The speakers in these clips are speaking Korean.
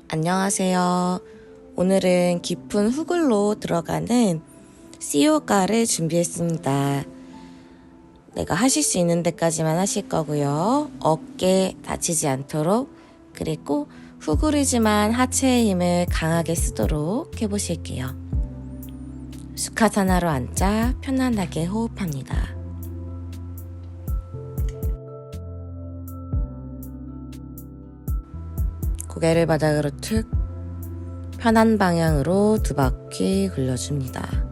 안녕하세요. 오늘은 깊은 후글로 들어가는 CO가를 준비했습니다. 내가 하실 수 있는 데까지만 하실 거고요. 어깨 다치지 않도록, 그리고 후글이지만 하체의 힘을 강하게 쓰도록 해보실게요. 수카사나로 앉아 편안하게 호흡합니다. 고개를 바닥으로 툭, 편한 방향으로 2바퀴 굴려줍니다.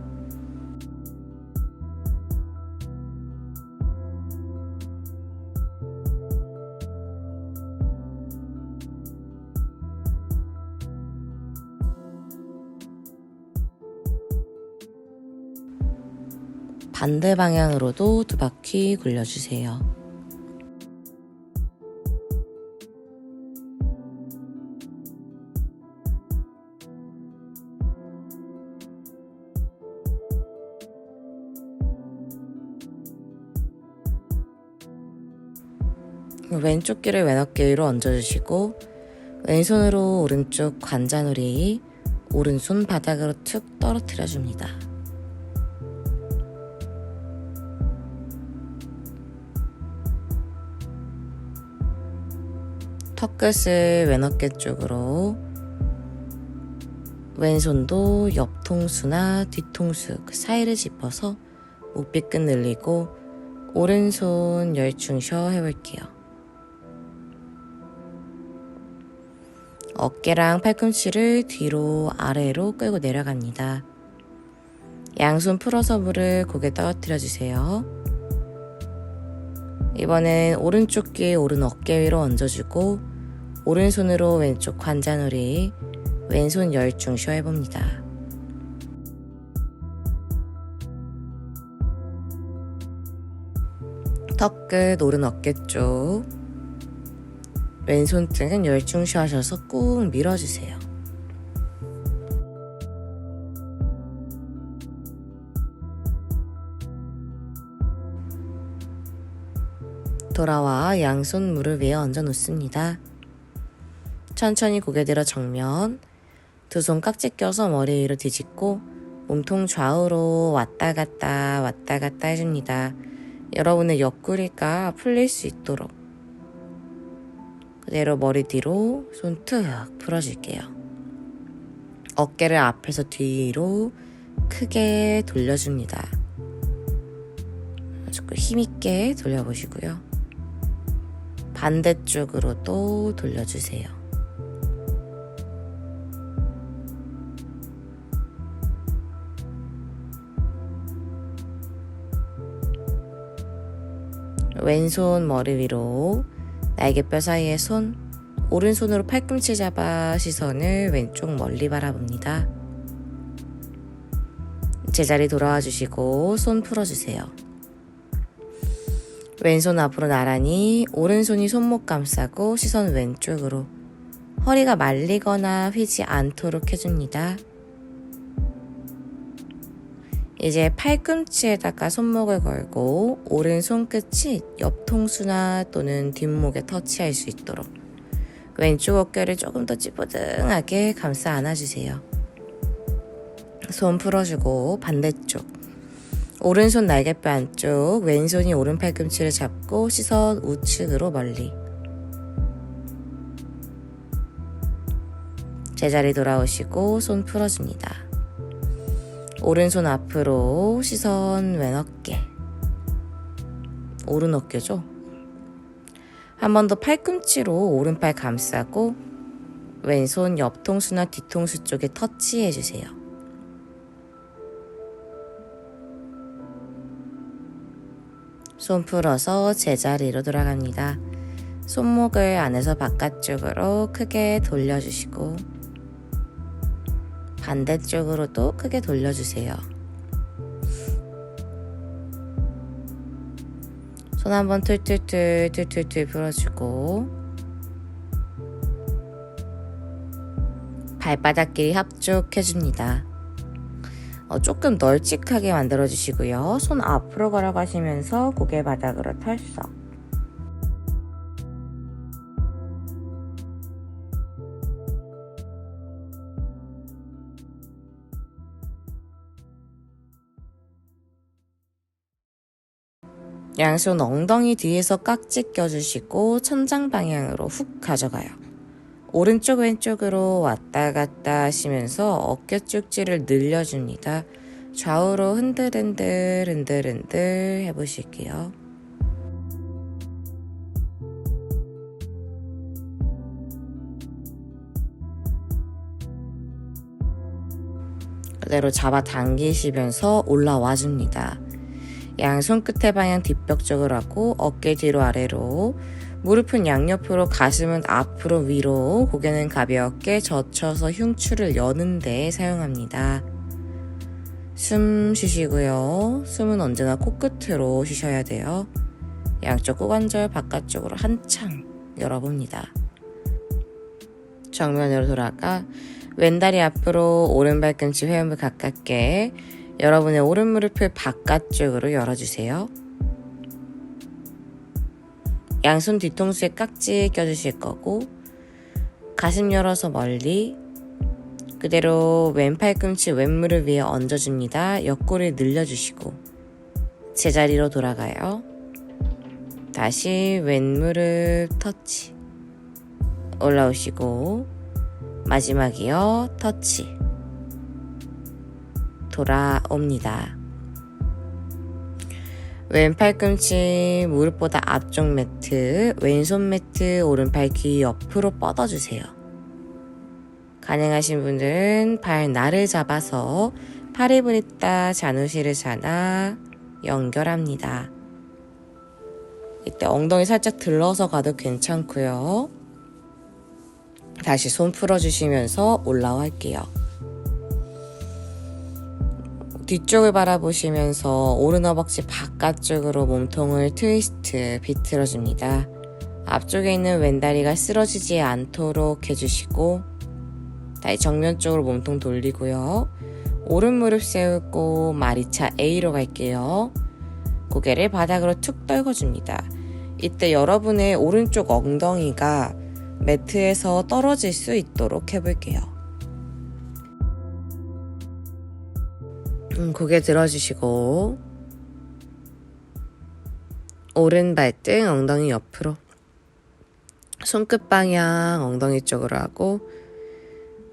반대 방향으로도 2바퀴 굴려주세요. 왼쪽 귀를 왼 어깨 위로 얹어주시고 왼손으로 오른쪽 관자놀이, 오른손 바닥으로 툭 떨어뜨려줍니다. 턱끝을 왼 어깨 쪽으로, 왼손도 옆통수나 뒤통수 그 사이를 짚어서 목비끝 늘리고 오른손 열중 쉬어 해볼게요. 어깨랑 팔꿈치를 뒤로 아래로 끌고 내려갑니다. 양손 풀어서 물을 고개 떨어뜨려 주세요. 이번엔 오른쪽 귀 오른 어깨 위로 얹어주고 오른손으로 왼쪽 관자놀이, 왼손 열중 쉬어 해봅니다. 턱끝 오른 어깨 쪽, 왼손등은 열중 쉬어셔서 꾹 밀어주세요. 돌아와 양손 무릎 위에 얹어 놓습니다. 천천히 고개 들어 정면, 두 손 깍지 껴서 머리 위로 뒤집고 몸통 좌우로 왔다 갔다 해줍니다. 여러분의 옆구리가 풀릴 수 있도록 그대로 머리 뒤로 손 툭 풀어줄게요. 어깨를 앞에서 뒤로 크게 돌려줍니다. 조금 힘있게 돌려보시고요. 반대쪽으로 또 돌려주세요. 왼손 머리 위로, 날개뼈 사이에 손, 오른손으로 팔꿈치 잡아 시선을 왼쪽 멀리 바라봅니다. 제자리 돌아와 주시고 손 풀어주세요. 왼손 앞으로 나란히, 오른손이 손목 감싸고 시선 왼쪽으로, 허리가 말리거나 휘지 않도록 해줍니다. 이제 팔꿈치에다가 손목을 걸고 오른손 끝이 옆통수나 또는 뒷목에 터치할 수 있도록 왼쪽 어깨를 조금 더 찌뿌둥하게 감싸 안아주세요. 손 풀어주고 반대쪽, 오른손 날개뼈 안쪽, 왼손이 오른 팔꿈치를 잡고 시선 우측으로 멀리, 제자리 돌아오시고 손 풀어줍니다. 오른손 앞으로, 시선 왼 어깨, 오른 어깨죠. 한 번 더 팔꿈치로 오른팔 감싸고 왼손 옆통수나 뒤통수 쪽에 터치해주세요. 손 풀어서 제자리로 돌아갑니다. 손목을 안에서 바깥쪽으로 크게 돌려주시고 반대쪽으로도 크게 돌려주세요. 손 한번 툴툴툴 풀어주고 발바닥 길이 합죽해줍니다. 조금 널찍하게 만들어주시고요. 손 앞으로 걸어가시면서 고개 바닥으로 털썩. 양손 엉덩이 뒤에서 깍지 껴주시고 천장 방향으로 훅 가져가요. 오른쪽 왼쪽으로 왔다 갔다 하시면서 어깨 쪽지를 늘려줍니다. 좌우로 흔들흔들 해보실게요. 그대로 잡아당기시면서 올라와 줍니다. 양손 끝의 방향 뒷벽 쪽으로 하고 어깨 뒤로 아래로, 무릎은 양옆으로, 가슴은 앞으로 위로, 고개는 가볍게 젖혀서 흉추를 여는 데 사용합니다. 숨 쉬시고요. 숨은 언제나 코끝으로 쉬셔야 돼요. 양쪽 고관절 바깥쪽으로 한창 열어봅니다. 정면으로 돌아가 왼다리 앞으로, 오른 발꿈치 회음부 가깝게, 여러분의 오른 무릎을 바깥쪽으로 열어주세요. 양손 뒤통수에 깍지 껴주실 거고, 가슴 열어서 멀리, 그대로 왼 팔꿈치 왼무릎 위에 얹어줍니다. 옆구리 늘려주시고 제자리로 돌아가요. 다시 왼무릎 터치, 올라오시고 마지막이요 터치, 돌아옵니다. 왼 팔꿈치 무릎보다 앞쪽 매트, 왼손 매트 오른팔 귀 옆으로 뻗어주세요. 가능하신 분들은 발 날을 잡아서 팔입을 있다 자누시를 자나 연결합니다. 이때 엉덩이 살짝 들러서 가도 괜찮고요. 다시 손 풀어주시면서 올라갈게요. 뒤쪽을 바라보시면서 오른 허벅지 바깥쪽으로 몸통을 트위스트 비틀어줍니다. 앞쪽에 있는 왼다리가 쓰러지지 않도록 해주시고 다시 정면 쪽으로 몸통 돌리고요. 오른 무릎 세우고 마리차 A로 갈게요. 고개를 바닥으로 툭 떨궈줍니다. 이때 여러분의 오른쪽 엉덩이가 매트에서 떨어질 수 있도록 해볼게요. 고개 들어주시고 오른 발등 엉덩이 옆으로, 손끝 방향 엉덩이 쪽으로 하고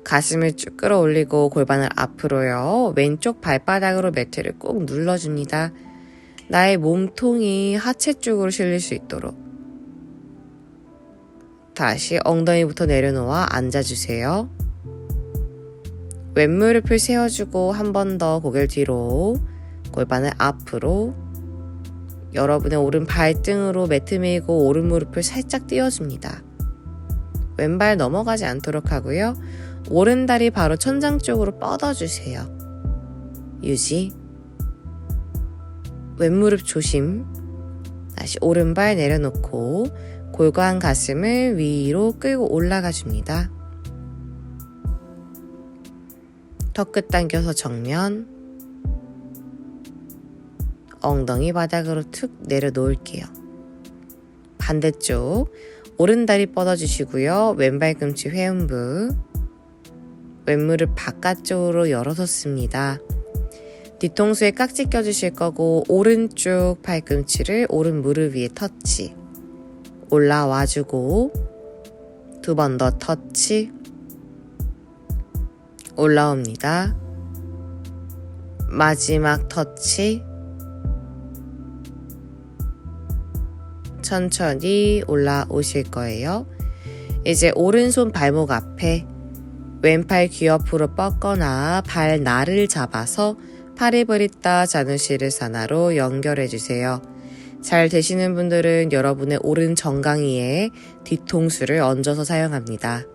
가슴을 쭉 끌어올리고 골반을 앞으로요. 왼쪽 발바닥으로 매트를 꾹 눌러줍니다. 나의 몸통이 하체 쪽으로 실릴 수 있도록. 다시 엉덩이부터 내려놓아 앉아주세요. 왼무릎을 세워주고 한 번 더 고개를 뒤로, 골반을 앞으로, 여러분의 오른 발등으로 매트 밀고 오른 무릎을 살짝 띄워줍니다. 왼발 넘어가지 않도록 하고요. 오른 다리 바로 천장 쪽으로 뻗어주세요. 유지. 왼무릎 조심. 다시 오른발 내려놓고 골반 가슴을 위로 끌고 올라가 줍니다. 턱끝 당겨서 정면, 엉덩이 바닥으로 툭 내려놓을게요. 반대쪽 오른다리 뻗어주시고요. 왼발꿈치 회음부, 왼무릎 바깥쪽으로 열어뒀습니다. 뒤통수에 깍지 껴주실 거고 오른쪽 팔꿈치를 오른 무릎 위에 터치, 올라와주고 두 번 더 터치, 올라옵니다. 마지막 터치, 천천히 올라오실 거예요. 이제 오른손 발목 앞에 왼팔 귀 옆으로 뻗거나 발 날을 잡아서 팔입을 있다 자누시를 사나로 연결해주세요. 잘 되시는 분들은 여러분의 오른 정강이에 뒤통수를 얹어서 사용합니다.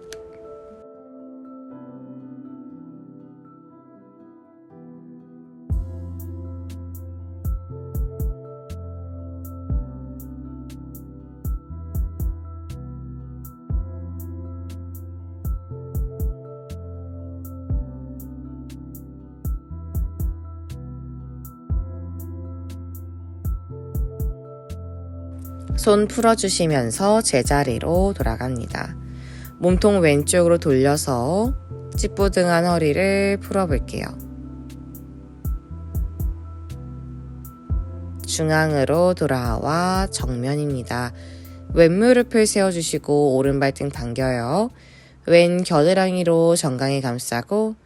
손 풀어주시면서 제자리로 돌아갑니다. 몸통 왼쪽으로 돌려서 찌뿌둥한 허리를 풀어볼게요. 중앙으로 돌아와 정면입니다. 왼 무릎을 세워주시고 오른발등 당겨요. 왼 겨드랑이로 정강이 감싸고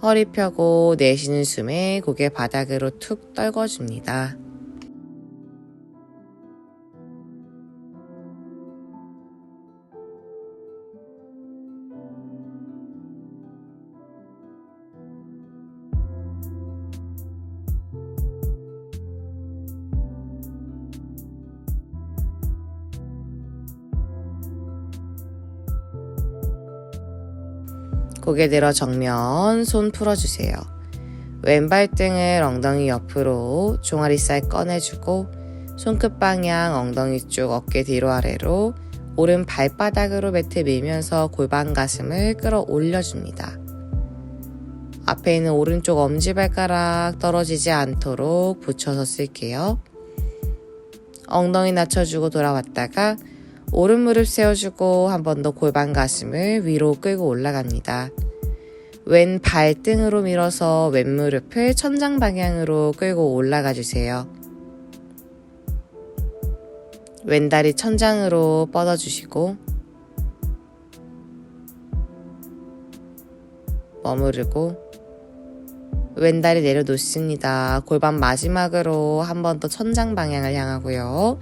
허리 펴고 내쉬는 숨에 고개 바닥으로 툭 떨궈줍니다. 고개 들어 정면, 손 풀어주세요. 왼발등을 엉덩이 옆으로 종아리살 꺼내주고 손끝 방향 엉덩이 쪽 어깨 뒤로 아래로 오른 발바닥으로 매트 밀면서 골반 가슴을 끌어올려줍니다. 앞에 있는 오른쪽 엄지발가락 떨어지지 않도록 붙여서 쓸게요. 엉덩이 낮춰주고 돌아왔다가 오른 무릎 세워주고 한 번 더 골반 가슴을 위로 끌고 올라갑니다. 왼 발등으로 밀어서 왼 무릎을 천장 방향으로 끌고 올라가 주세요. 왼 다리 천장으로 뻗어주시고 머무르고 왼 다리 내려놓습니다. 골반 마지막으로 한 번 더 천장 방향을 향하고요.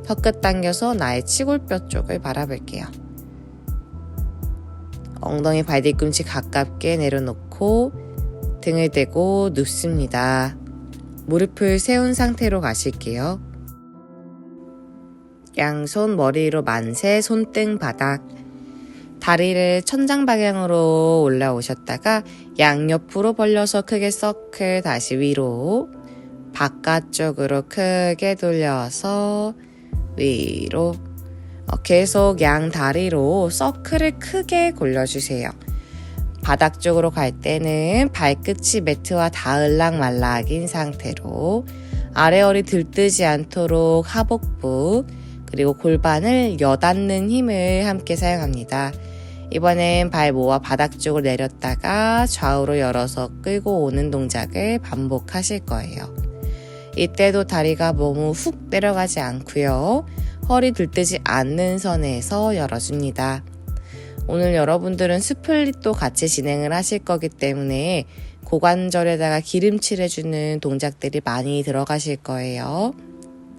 턱끝 당겨서 나의 치골뼈 쪽을 바라볼게요. 엉덩이 발 뒤꿈치 가깝게 내려놓고 등을 대고 눕습니다. 무릎을 세운 상태로 가실게요. 양손 머리 위로 만세, 손등 바닥. 다리를 천장 방향으로 올라오셨다가 양옆으로 벌려서 크게 서클 다시 위로 바깥쪽으로 크게 돌려서 위로 계속 양 다리로 서클을 크게 골려주세요. 바닥 쪽으로 갈 때는 발끝이 매트와 닿을락 말락인 상태로 아래 허리 들뜨지 않도록 하복부 그리고 골반을 여닫는 힘을 함께 사용합니다. 이번엔 발모와 바닥 쪽으로 내렸다가 좌우로 열어서 끌고 오는 동작을 반복하실 거예요. 이때도 다리가 너무 훅 내려가지 않고요. 허리 들뜨지 않는 선에서 열어줍니다. 오늘 여러분들은 스플릿도 같이 진행을 하실 거기 때문에 고관절에다가 기름칠 해주는 동작들이 많이 들어가실 거예요.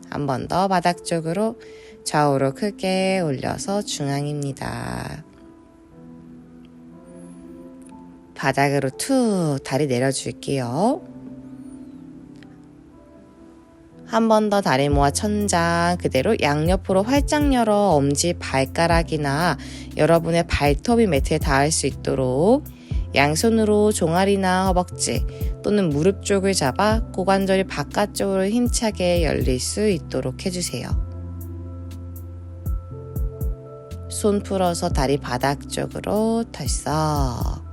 한 번 더 바닥 쪽으로 좌우로 크게 올려서 중앙입니다. 바닥으로 툭 다리 내려줄게요. 한 번 더 다리 모아 천장 그대로 양옆으로 활짝 열어 엄지 발가락이나 여러분의 발톱이 매트에 닿을 수 있도록 양손으로 종아리나 허벅지 또는 무릎 쪽을 잡아 고관절이 바깥쪽으로 힘차게 열릴 수 있도록 해주세요. 손 풀어서 다리 바닥 쪽으로 털썩.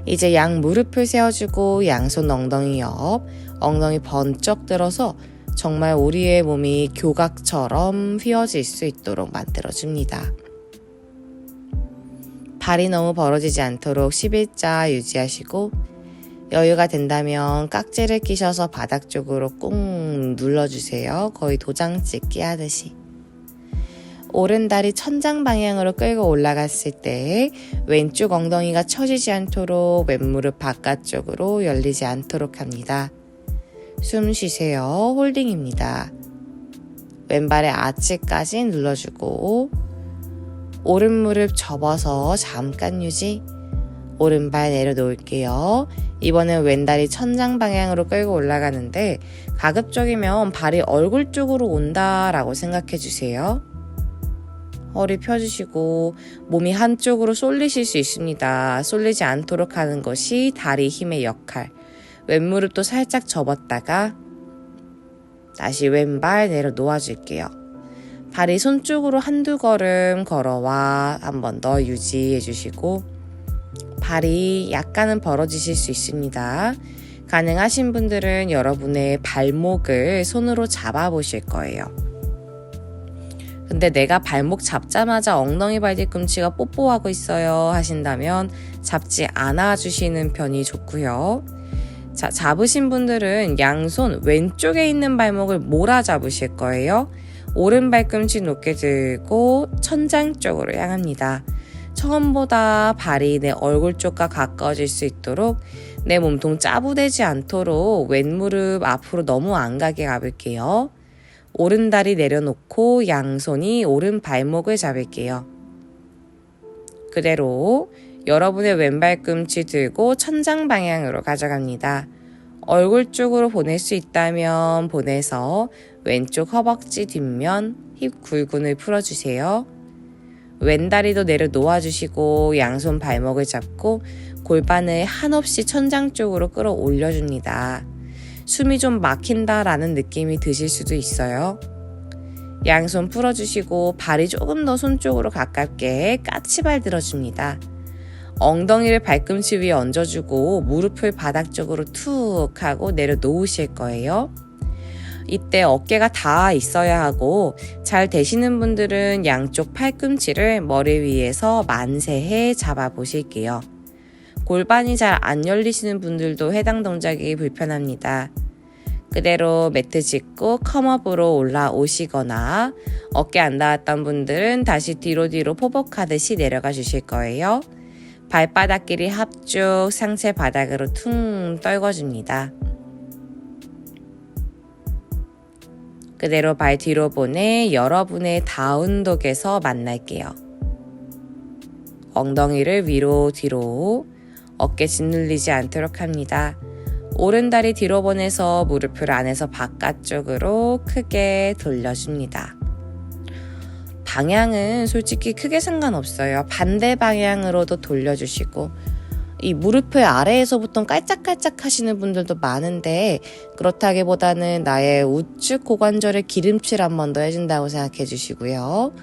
이제 양 무릎을 세워주고 양손 엉덩이 옆, 엉덩이 번쩍 들어서 정말 우리의 몸이 교각처럼 휘어질 수 있도록 만들어줍니다. 발이 너무 벌어지지 않도록 11자 유지하시고 여유가 된다면 깍지를 끼셔서 바닥 쪽으로 꾹 눌러주세요. 거의 도장 찍기 하듯이. 오른다리 천장 방향으로 끌고 올라갔을 때 왼쪽 엉덩이가 처지지 않도록 왼무릎 바깥쪽으로 열리지 않도록 합니다. 숨 쉬세요. 홀딩입니다. 왼발의 아치까지 눌러주고 오른무릎 접어서 잠깐 유지. 오른발 내려놓을게요. 이번엔 왼다리 천장 방향으로 끌고 올라가는데 가급적이면 발이 얼굴 쪽으로 온다라고 생각해 주세요. 허리 펴주시고 몸이 한쪽으로 쏠리실 수 있습니다. 쏠리지 않도록 하는 것이 다리 힘의 역할. 왼무릎도 살짝 접었다가 다시 왼발 내려 놓아줄게요. 발이 손 쪽으로 한두 걸음 걸어와 한 번 더 유지해 주시고 발이 약간은 벌어지실 수 있습니다. 가능하신 분들은 여러분의 발목을 손으로 잡아 보실 거예요. 근데 내가 발목 잡자마자 엉덩이 발 뒤꿈치가 뽀뽀하고 있어요 하신다면 잡지 않아 주시는 편이 좋고요. 자, 잡으신 분들은 양손 왼쪽에 있는 발목을 몰아 잡으실 거예요. 오른 발꿈치 높게 들고 천장 쪽으로 향합니다. 처음보다 발이 내 얼굴 쪽과 가까워질 수 있도록 내 몸통 짜부되지 않도록 왼무릎 앞으로 너무 안 가게 가볼게요. 오른 다리 내려놓고 양손이 오른 발목을 잡을게요. 그대로 여러분의 왼발꿈치 들고 천장 방향으로 가져갑니다. 얼굴 쪽으로 보낼 수 있다면 보내서 왼쪽 허벅지 뒷면 힙 굴근을 풀어주세요. 왼다리도 내려놓아 주시고 양손 발목을 잡고 골반을 한없이 천장 쪽으로 끌어올려 줍니다. 숨이 좀 막힌다라는 느낌이 드실 수도 있어요. 양손 풀어주시고 발이 조금 더 손 쪽으로 가깝게 까치발 들어줍니다. 엉덩이를 발꿈치 위에 얹어주고 무릎을 바닥 쪽으로 툭 하고 내려놓으실 거예요. 이때 어깨가 닿아 있어야 하고 잘 되시는 분들은 양쪽 팔꿈치를 머리 위에서 만세해 잡아 보실게요. 골반이 잘 안 열리시는 분들도 해당 동작이 불편합니다. 그대로 매트 짚고 컴업으로 올라오시거나 어깨 안 닿았던 분들은 다시 뒤로 포복하듯이 내려가 주실 거예요. 발바닥끼리 합쭉 상체 바닥으로 퉁 떨궈줍니다. 그대로 발 뒤로 보내 여러분의 다운독에서 만날게요. 엉덩이를 위로 뒤로 어깨 짓눌리지 않도록 합니다. 오른다리 뒤로 보내서 무릎을 안에서 바깥쪽으로 크게 돌려줍니다. 방향은 솔직히 크게 상관없어요. 반대 방향으로도 돌려주시고 이 무릎을 아래에서부터 깔짝깔짝 하시는 분들도 많은데 그렇다기보다는 나의 우측 고관절에 기름칠 한 번 더 해준다고 생각해 주시고요.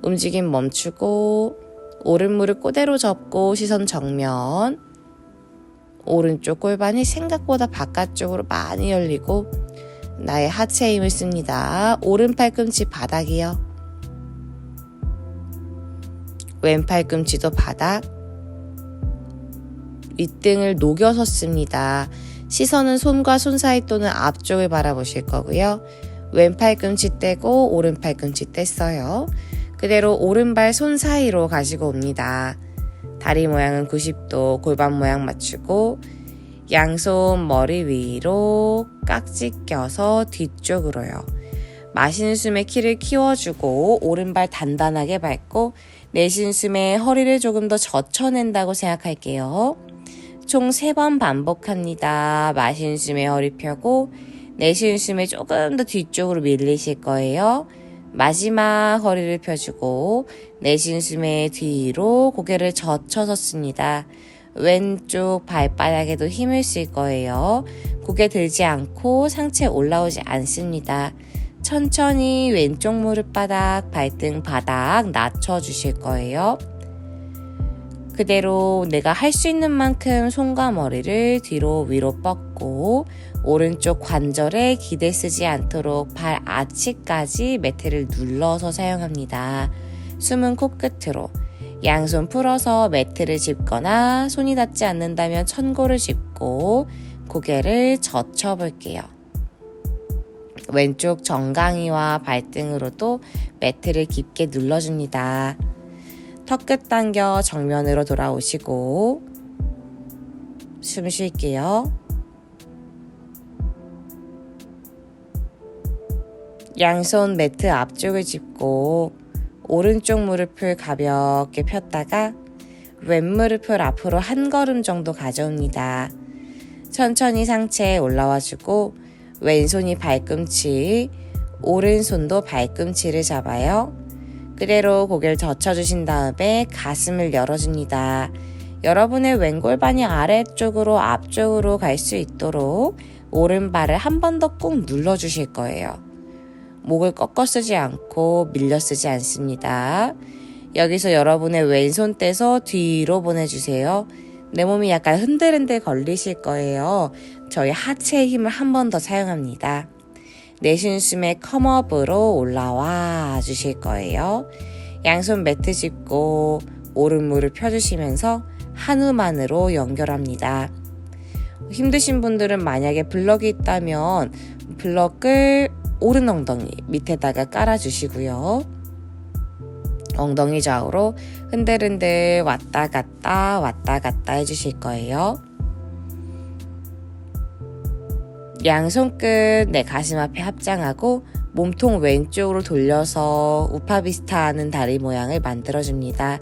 움직임 멈추고 오른 무릎 그대로 접고 시선 정면 오른쪽 골반이 생각보다 바깥쪽으로 많이 열리고 나의 하체에 힘을 씁니다. 오른 팔꿈치 바닥이요. 왼 팔꿈치도 바닥. 윗등을 녹여서 씁니다. 시선은 손과 손 사이 또는 앞쪽을 바라보실 거고요. 왼 팔꿈치 떼고 오른 팔꿈치 뗐어요. 그대로 오른발 손 사이로 가지고 옵니다. 다리 모양은 90도 골반 모양 맞추고 양손 머리 위로 깍지 껴서 뒤쪽으로요. 마시는 숨에 키를 키워주고 오른발 단단하게 밟고 내쉬는 숨에 허리를 조금 더 젖혀낸다고 생각할게요. 총 3번 반복합니다. 마시는 숨에 허리 펴고 내쉬는 숨에 조금 더 뒤쪽으로 밀리실 거예요. 마지막 허리를 펴주고 내쉬는 숨에 뒤로 고개를 젖혀서 씁니다. 왼쪽 발바닥에도 힘을 쓸 거예요. 고개 들지 않고 상체 올라오지 않습니다. 천천히 왼쪽 무릎 바닥, 발등 바닥 낮춰주실 거예요. 그대로 내가 할 수 있는 만큼 손과 머리를 뒤로 위로 뻗고 오른쪽 관절에 기대 쓰지 않도록 발 아치까지 매트를 눌러서 사용합니다. 숨은 코끝으로 양손 풀어서 매트를 짚거나 손이 닿지 않는다면 천골을 짚고 고개를 젖혀볼게요. 왼쪽 정강이와 발등으로도 매트를 깊게 눌러줍니다. 턱끝 당겨 정면으로 돌아오시고 숨 쉴게요. 양손 매트 앞쪽을 짚고 오른쪽 무릎을 가볍게 폈다가 왼무릎을 앞으로 한 걸음 정도 가져옵니다. 천천히 상체에 올라와주고 왼손이 발꿈치, 오른손도 발꿈치를 잡아요. 그대로 고개를 젖혀주신 다음에 가슴을 열어줍니다. 여러분의 왼골반이 아래쪽으로 앞쪽으로 갈 수 있도록 오른발을 한 번 더 꾹 눌러주실 거예요. 목을 꺾어 쓰지 않고 밀려 쓰지 않습니다. 여기서 여러분의 왼손 떼서 뒤로 보내주세요. 내 몸이 약간 흔들흔들 걸리실 거예요. 저희 하체의 힘을 한 번 더 사용합니다. 내쉬는 숨에 컴업으로 올라와 주실 거예요. 양손 매트 짚고 오른 무릎 펴주시면서 한우만으로 연결합니다. 힘드신 분들은 만약에 블럭이 있다면 블럭을 오른 엉덩이 밑에다가 깔아주시고요. 엉덩이 좌우로 흔들흔들 왔다 갔다 해주실 거예요. 양손끝 내 가슴 앞에 합장하고 몸통 왼쪽으로 돌려서 우파비스타 하는 다리 모양을 만들어줍니다.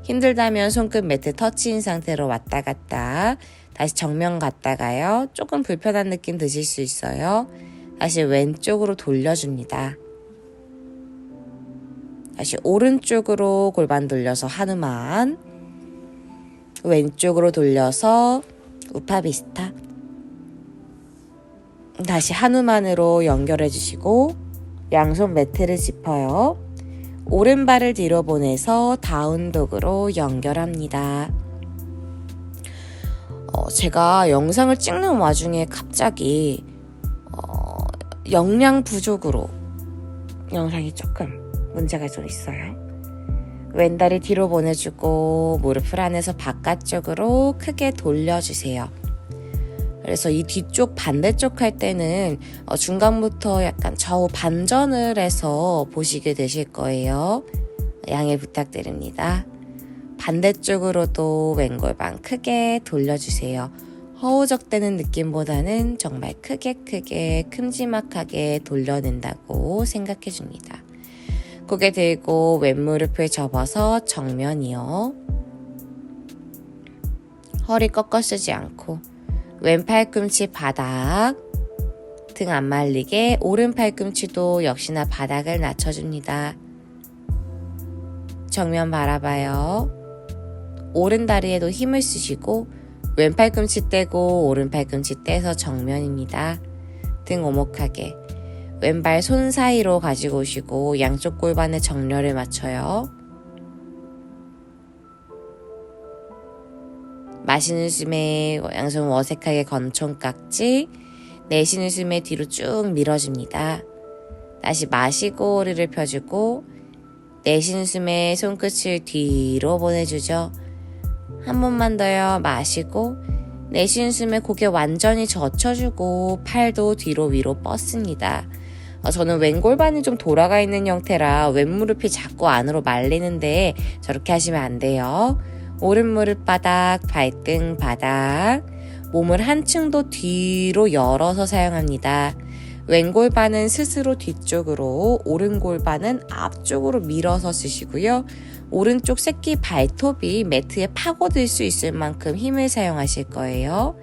힘들다면 손끝 매트 터치인 상태로 왔다 갔다, 다시 정면 갔다가요. 조금 불편한 느낌 드실 수 있어요. 다시 왼쪽으로 돌려줍니다. 다시 오른쪽으로 골반 돌려서 하누만, 왼쪽으로 돌려서 우파비스타, 다시 하누만으로 연결해 주시고 양손 매트를 짚어요. 오른발을 뒤로 보내서 다운독으로 연결합니다. 제가 영상을 찍는 와중에 갑자기 영양 부족으로 영상이 조금 문제가 좀 있어요. 왼다리 뒤로 보내주고 무릎을 안에서 바깥쪽으로 크게 돌려주세요. 그래서 이 뒤쪽 반대쪽 할 때는 중간부터 약간 좌우 반전을 해서 보시게 되실 거예요. 양해 부탁드립니다. 반대쪽으로도 왼골반 크게 돌려주세요. 허우적대는 느낌보다는 정말 크게 큼지막하게 돌려낸다고 생각해 줍니다. 고개 들고 왼무릎을 접어서 정면이요. 허리 꺾어 쓰지 않고 왼 팔꿈치 바닥, 등 안 말리게 오른 팔꿈치도 역시나 바닥을 낮춰줍니다. 정면 바라봐요. 오른 다리에도 힘을 쓰시고 왼 팔꿈치 떼고 오른 팔꿈치 떼서 정면입니다. 등 오목하게 왼발 손 사이로 가지고 오시고 양쪽 골반의 정렬을 맞춰요. 마시는 숨에 양손 어색하게 건 총깍지, 내쉬는 숨에 뒤로 쭉 밀어줍니다. 다시 마시고 허리를 펴주고 내쉬는 숨에 손끝을 뒤로 보내주죠. 한 번만 더요. 마시고 내쉬는 숨에 고개 완전히 젖혀주고 팔도 뒤로 위로 뻗습니다. 저는 왼골반이 좀 돌아가 있는 형태라 왼무릎이 자꾸 안으로 말리는데 저렇게 하시면 안 돼요. 오른무릎 바닥, 발등 바닥, 몸을 한층 더 뒤로 열어서 사용합니다. 왼골반은 스스로 뒤쪽으로, 오른골반은 앞쪽으로 밀어서 쓰시고요. 오른쪽 새끼 발톱이 매트에 파고들 수 있을 만큼 힘을 사용하실 거예요.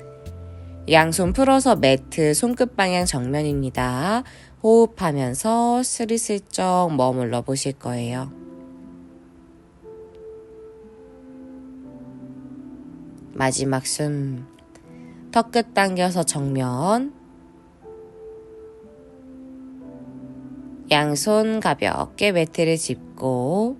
양손 풀어서 매트 손끝 방향 정면입니다. 호흡하면서 스리슬쩍 머물러 보실 거예요. 마지막 숨, 턱끝 당겨서 정면, 양손 가볍게 매트를 짚고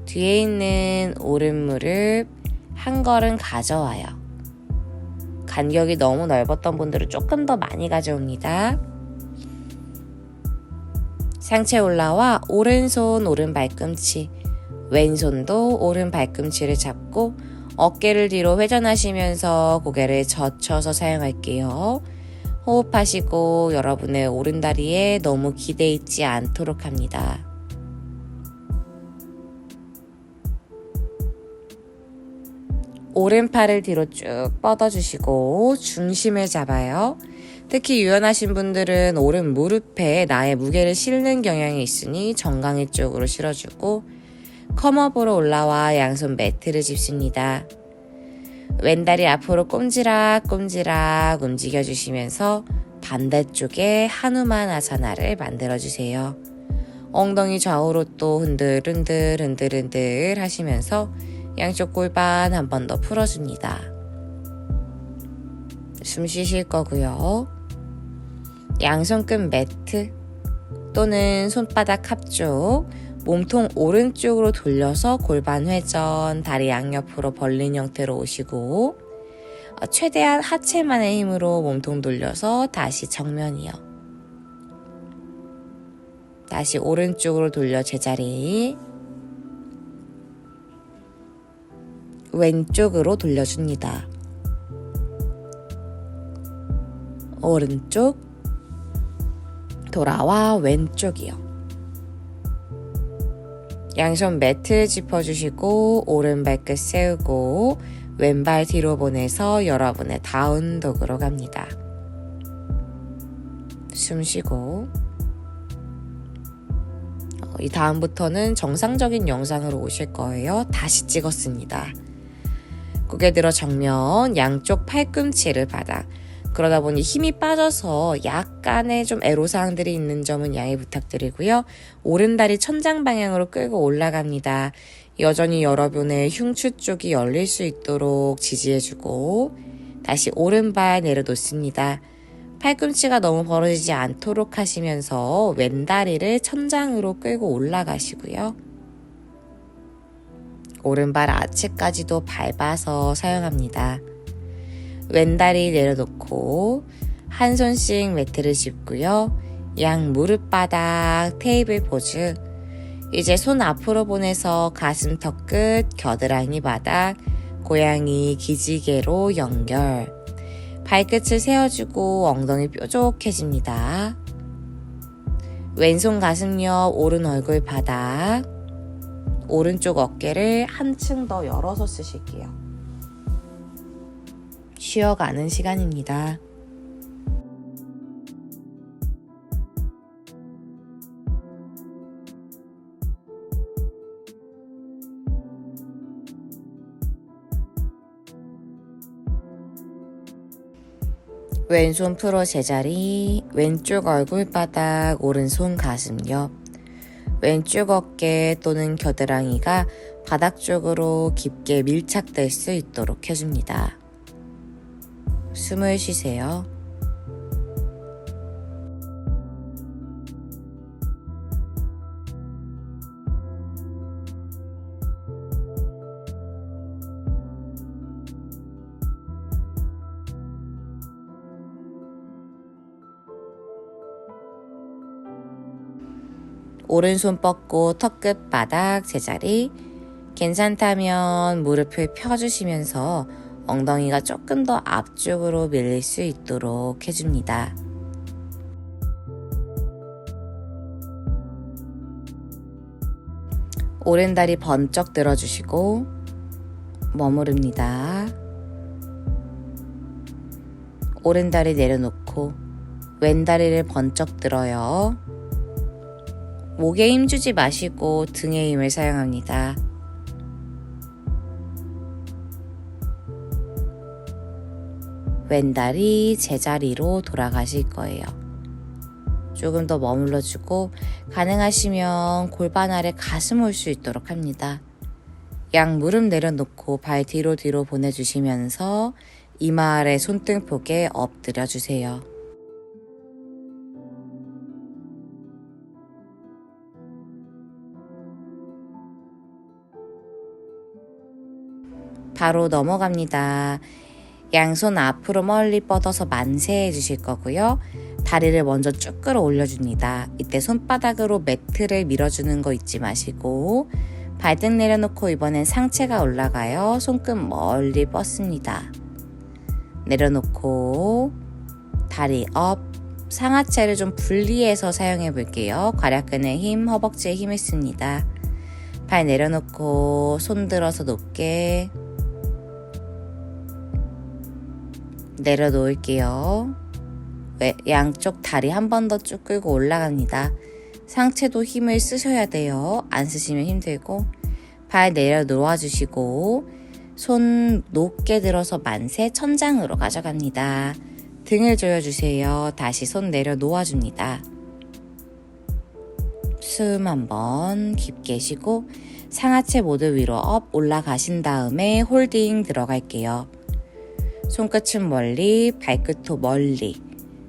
뒤에 있는 오른무릎 한 걸음 가져와요. 간격이 너무 넓었던 분들은 조금 더 많이 가져옵니다. 상체 올라와 오른손 오른 발꿈치, 왼손도 오른 발꿈치를 잡고 어깨를 뒤로 회전하시면서 고개를 젖혀서 사용할게요. 호흡하시고 여러분의 오른다리에 너무 기대 있지 않도록 합니다. 오른팔을 뒤로 쭉 뻗어주시고 중심을 잡아요. 특히 유연하신 분들은 오른 무릎에 나의 무게를 실는 경향이 있으니 정강이 쪽으로 실어주고 컴업으로 올라와 양손 매트를 짚습니다. 왼다리 앞으로 꼼지락꼼지락 움직여주시면서 반대쪽에 하누만 아사나를 만들어주세요. 엉덩이 좌우로 또 흔들흔들 하시면서 양쪽 골반 한 번 더 풀어줍니다. 숨 쉬실 거고요. 양손끝 매트 또는 손바닥 앞쪽, 몸통 오른쪽으로 돌려서 골반 회전, 다리 양옆으로 벌린 형태로 오시고 최대한 하체만의 힘으로 몸통 돌려서 다시 정면이요. 다시 오른쪽으로 돌려 제자리. 왼쪽으로 돌려줍니다. 오른쪽, 돌아와 왼쪽이요. 양손 매트 짚어주시고 오른발끝 세우고 왼발 뒤로 보내서 여러분의 다운독으로 갑니다. 숨 쉬고 이 다음부터는 정상적인 영상으로 오실 거예요. 다시 찍었습니다. 고개 들어 정면, 양쪽 팔꿈치를 바닥. 그러다 보니 힘이 빠져서 약간의 좀 애로사항들이 있는 점은 양해 부탁드리고요. 오른다리 천장 방향으로 끌고 올라갑니다. 여전히 여러분의 흉추 쪽이 열릴 수 있도록 지지해주고 다시 오른발 내려놓습니다. 팔꿈치가 너무 벌어지지 않도록 하시면서 왼다리를 천장으로 끌고 올라가시고요. 오른발 아치까지도 밟아서 사용합니다. 왼다리 내려놓고 한 손씩 매트를 짚고요. 양 무릎 바닥 테이블 포즈. 이제 손 앞으로 보내서 가슴 턱 끝 겨드랑이 바닥 고양이 기지개로 연결. 발끝을 세워주고 엉덩이 뾰족해집니다. 왼손 가슴 옆 오른 얼굴 바닥. 오른쪽 어깨를 한층 더 열어서 쓰실게요. 쉬어가는 시간입니다. 왼손 풀어 제자리, 왼쪽 얼굴 바닥, 오른손 가슴 옆. 왼쪽 어깨 또는 겨드랑이가 바닥 쪽으로 깊게 밀착될 수 있도록 해줍니다. 숨을 쉬세요. 오른손 뻗고 턱끝 바닥 제자리. 괜찮다면 무릎을 펴주시면서 엉덩이가 조금 더 앞쪽으로 밀릴 수 있도록 해줍니다. 오른다리 번쩍 들어주시고 머무릅니다. 오른다리 내려놓고 왼다리를 번쩍 들어요. 목에 힘주지 마시고 등에 힘을 사용합니다. 왼다리 제자리로 돌아가실 거예요. 조금 더 머물러주고 가능하시면 골반 아래 가슴 올 수 있도록 합니다. 양 무릎 내려놓고 발 뒤로 보내주시면서 이마 아래 손등폭에 엎드려 주세요. 바로 넘어갑니다. 양손 앞으로 멀리 뻗어서 만세 해주실 거고요. 다리를 먼저 쭉 끌어 올려줍니다. 이때 손바닥으로 매트를 밀어주는 거 잊지 마시고 발등 내려놓고 이번엔 상체가 올라가요. 손끝 멀리 뻗습니다. 내려놓고 다리 업, 상하체를 좀 분리해서 사용해 볼게요. 괄약근의 힘, 허벅지에 힘을 씁니다. 발 내려놓고 손 들어서 높게 내려놓을게요. 양쪽 다리 한 번 더 쭉 끌고 올라갑니다. 상체도 힘을 쓰셔야 돼요. 안 쓰시면 힘들고 발 내려놓아 주시고 손 높게 들어서 만세 천장으로 가져갑니다. 등을 조여주세요. 다시 손 내려놓아 줍니다. 숨 한번 깊게 쉬고 상하체 모두 위로 업 올라가신 다음에 홀딩 들어갈게요. 손끝은 멀리, 발끝도 멀리.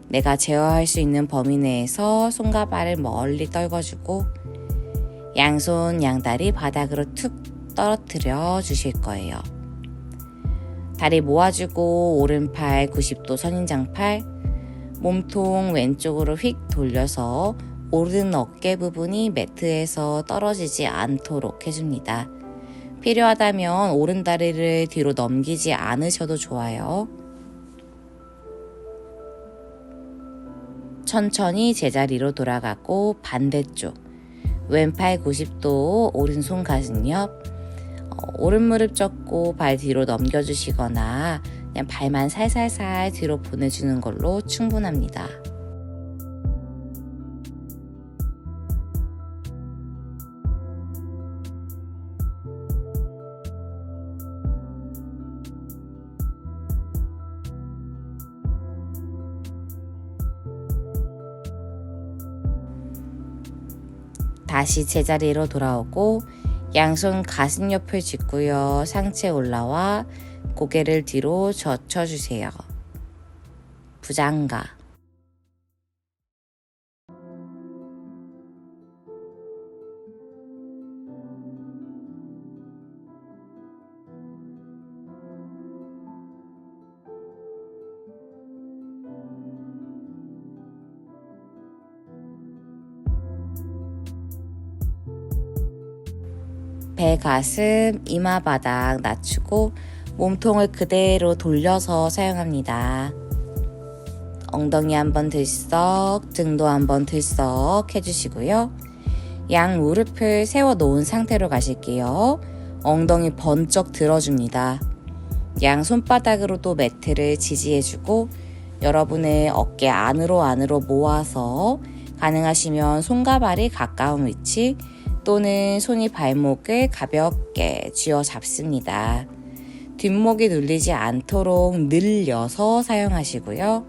내가 제어할 수 있는 범위 내에서 손과 발을 멀리 떨궈주고 양손, 양다리 바닥으로 툭 떨어뜨려 주실 거예요. 다리 모아주고 오른팔 90도 선인장팔, 몸통 왼쪽으로 휙 돌려서 오른 어깨 부분이 매트에서 떨어지지 않도록 해줍니다. 필요하다면 오른다리를 뒤로 넘기지 않으셔도 좋아요. 천천히 제자리로 돌아가고 반대쪽 왼팔 90도 오른손 가슴 옆 오른 무릎 접고 발 뒤로 넘겨주시거나 그냥 발만 살살살 뒤로 보내주는 걸로 충분합니다. 다시 제자리로 돌아오고 양손 가슴 옆을 짚고요. 상체 올라와 고개를 뒤로 젖혀주세요. 부장가. 배, 가슴, 이마 바닥 낮추고 몸통을 그대로 돌려서 사용합니다. 엉덩이 한번 들썩, 등도 한번 들썩 해주시고요. 양 무릎을 세워 놓은 상태로 가실게요. 엉덩이 번쩍 들어줍니다. 양 손바닥으로도 매트를 지지해주고 여러분의 어깨 안으로 모아서 가능하시면 손과 발이 가까운 위치 또는 손이 발목을 가볍게 쥐어 잡습니다. 뒷목이 눌리지 않도록 늘려서 사용하시고요.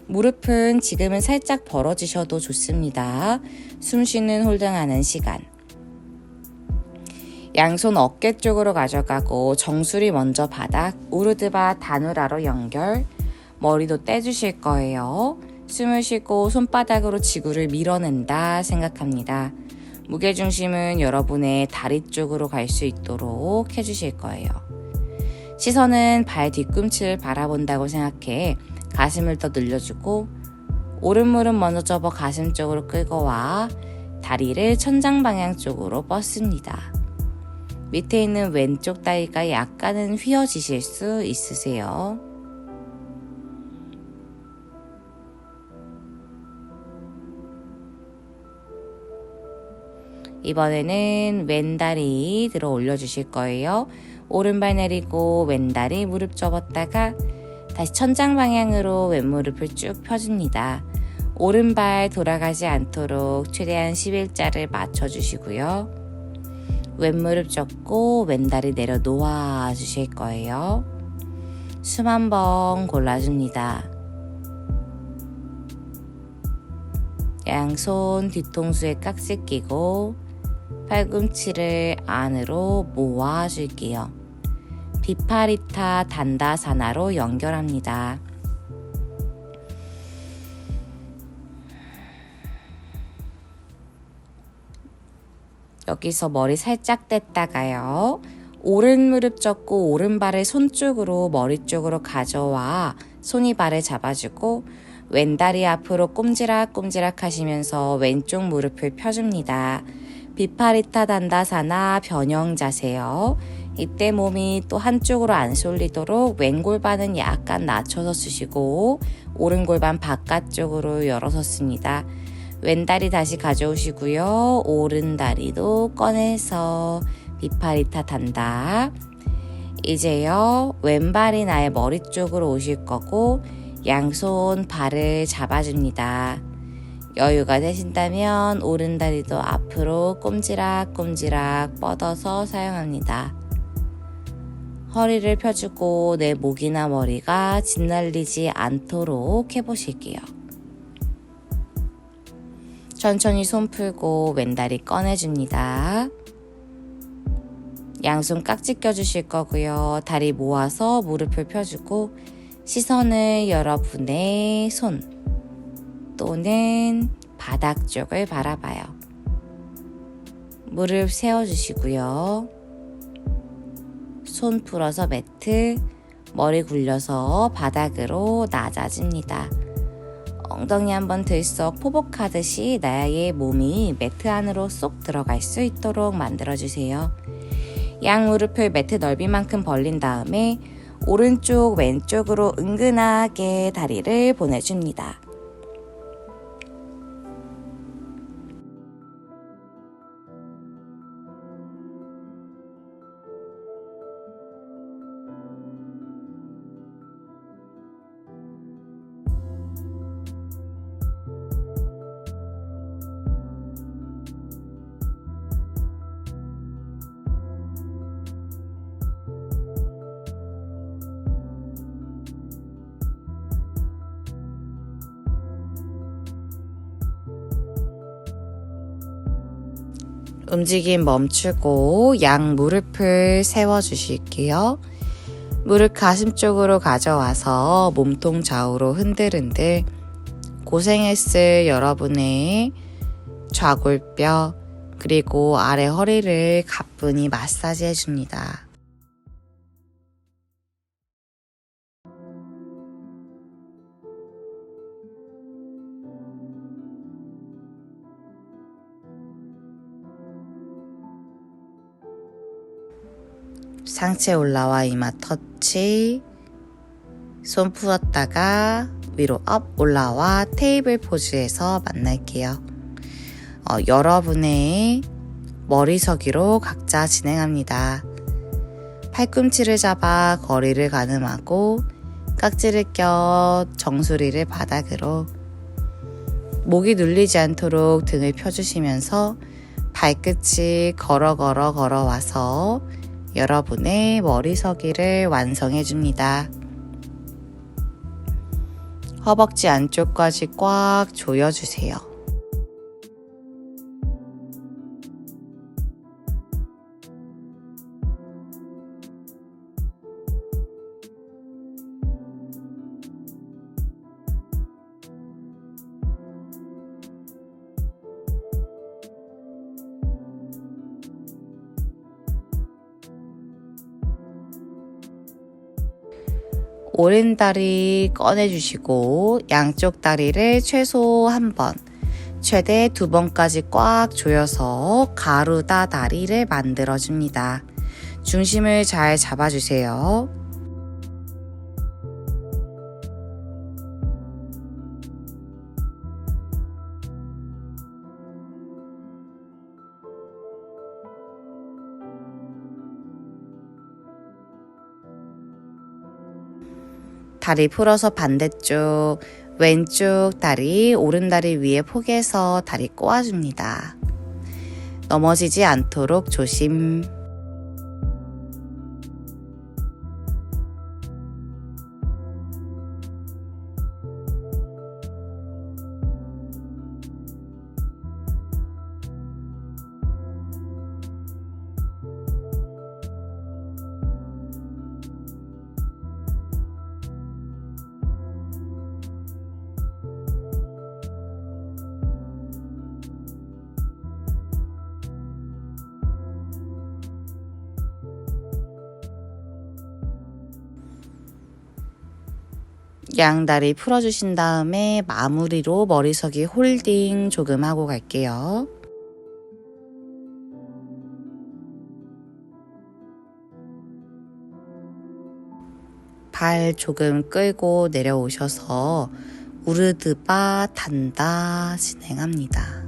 무릎은 지금은 살짝 벌어지셔도 좋습니다. 숨 쉬는 홀딩하는 시간. 양손 어깨 쪽으로 가져가고 정수리 먼저 바닥, 우르드바 다누라로 연결, 머리도 떼주실 거예요. 숨을 쉬고 손바닥으로 지구를 밀어낸다 생각합니다. 무게중심은 여러분의 다리 쪽으로 갈 수 있도록 해주실 거예요. 시선은 발 뒤꿈치를 바라본다고 생각해 가슴을 더 늘려주고 오른 무릎 먼저 접어 가슴 쪽으로 끌고 와 다리를 천장 방향 쪽으로 뻗습니다. 밑에 있는 왼쪽 다리가 약간은 휘어지실 수 있으세요. 이번에는 왼다리 들어 올려주실 거예요. 오른발 내리고 왼다리 무릎 접었다가 다시 천장 방향으로 왼무릎을 쭉 펴줍니다. 오른발 돌아가지 않도록 최대한 11자를 맞춰주시고요. 왼무릎 접고 왼다리 내려 놓아 주실 거예요. 숨 한번 골라줍니다. 양손 뒤통수에 깍지 끼고 팔꿈치를 안으로 모아줄게요. 비파리타 단다사나로 연결합니다. 여기서 머리 살짝 뗐다가요. 오른 무릎 접고 오른발을 손 쪽으로 머리 쪽으로 가져와 손이 발을 잡아주고 왼다리 앞으로 꼼지락꼼지락 하시면서 왼쪽 무릎을 펴줍니다. 비파리타 단다사나 변형 자세요. 이때 몸이 또 한쪽으로 안 쏠리도록 왼 골반은 약간 낮춰서 쓰시고 오른 골반 바깥쪽으로 열어서 씁니다. 왼다리 다시 가져오시고요. 오른 다리도 꺼내서 비파리타 단다. 이제요. 왼발이 나의 머리 쪽으로 오실 거고 양손 발을 잡아줍니다. 여유가 되신다면 오른다리도 앞으로 꼼지락꼼지락 뻗어서 사용합니다. 허리를 펴주고 내 목이나 머리가 짓날리지 않도록 해보실게요. 천천히 손 풀고 왼다리 꺼내줍니다. 양손 깍지 껴주실 거고요. 다리 모아서 무릎을 펴주고 시선을 여러분의 손 또는 바닥 쪽을 바라봐요. 무릎 세워주시고요. 손 풀어서 매트, 머리 굴려서 바닥으로 낮아집니다. 엉덩이 한번 들썩 포복하듯이 나의 몸이 매트 안으로 쏙 들어갈 수 있도록 만들어주세요. 양 무릎을 매트 넓이만큼 벌린 다음에 오른쪽 왼쪽으로 은근하게 다리를 보내줍니다. 움직임 멈추고 양 무릎을 세워주실게요. 무릎 가슴 쪽으로 가져와서 몸통 좌우로 흔들흔들 고생했을 여러분의 좌골뼈 그리고 아래 허리를 가뿐히 마사지 해줍니다. 상체 올라와 이마 터치, 손 풀었다가 위로 업 올라와 테이블 포즈에서 만날게요. 여러분의 머리서기로 각자 진행합니다. 팔꿈치를 잡아 거리를 가늠하고 깍지를 껴 정수리를 바닥으로, 목이 눌리지 않도록 등을 펴주시면서 발끝이 걸어와서 여러분의 머리서기를 완성해 줍니다. 허벅지 안쪽까지 꽉 조여주세요. 오른다리 꺼내주시고 양쪽 다리를 최소 1번, 최대 2번까지 꽉 조여서 가루다 다리를 만들어줍니다. 중심을 잘 잡아주세요. 다리 풀어서 반대쪽, 왼쪽 다리, 오른다리 위에 포개서 다리 꼬아줍니다. 넘어지지 않도록 조심. 양다리 풀어주신 다음에 마무리로 머리서기 홀딩 조금 하고 갈게요. 발 조금 끌고 내려오셔서 우르드바 단다 진행합니다.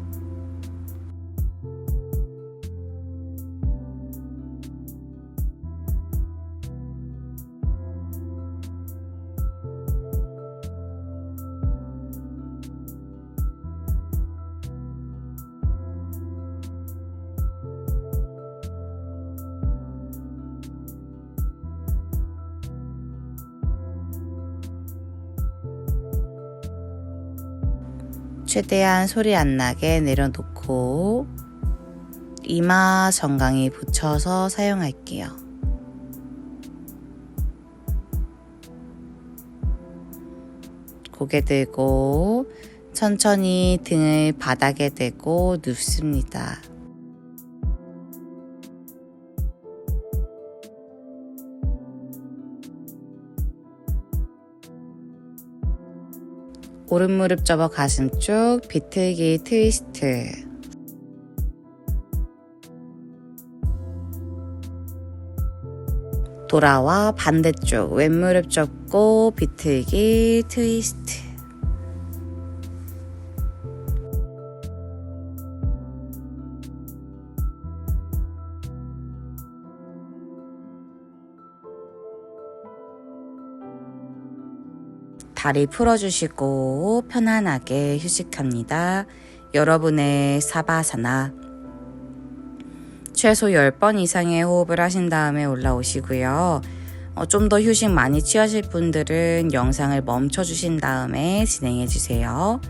최대한 소리 안 나게 내려놓고 이마 정강이 붙여서 사용할게요. 고개 들고 천천히 등을 바닥에 대고 눕습니다. 오른 무릎 접어 가슴 쪽 비틀기 트위스트. 돌아와 반대쪽 왼무릎 접고 비틀기 트위스트. 다리 풀어주시고 편안하게 휴식합니다. 여러분의 사바사나. 최소 10번 이상의 호흡을 하신 다음에 올라오시고요. 좀 더 휴식 많이 취하실 분들은 영상을 멈춰주신 다음에 진행해주세요.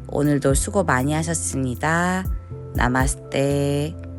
오늘도 수고 많이 하셨습니다. 나마스테.